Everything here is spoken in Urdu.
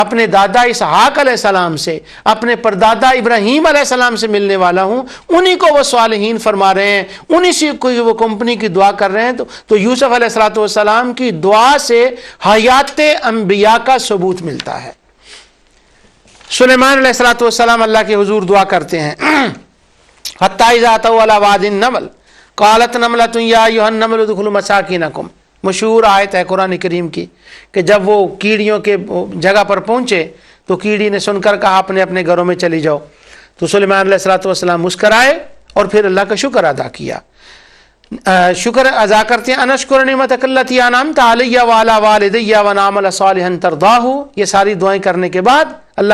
اپنے دادا اسحاق علیہ السلام سے، اپنے پردادا ابراہیم علیہ السلام سے ملنے والا ہوں، انہی کو وہ صالحین فرما رہے ہیں، انہی سے کوئی وہ کمپنی کی دعا کر رہے ہیں۔ تو یوسف علیہ السلام کی دعا سے حیات انبیاء کا ثبوت ملتا ہے۔ سلیمان علیہ السلام اللہ کے حضور دعا کرتے ہیں، حتی اذا اتوا علی واد النمل قالت نملۃ یا ایھا النمل ادخلوا مساکنکم، مشہور آیت ہے قرآن کریم کی کہ جب وہ کیڑیوں کے جگہ پر پہنچے تو کیڑی نے سن کر کہا اپنے اپنے گھروں میں چلی جاؤ، تو سلیمان علیہ السلام مسکرائے اور پھر اللہ کا شکر ادا کیا۔ شکر ادا کرتے ہیں، انشکر نعمتک التی انعمت علی وعلی والدی ونعمل صالحا ترضاہ، یہ ساری دعائیں کرنے کے بعد اللہ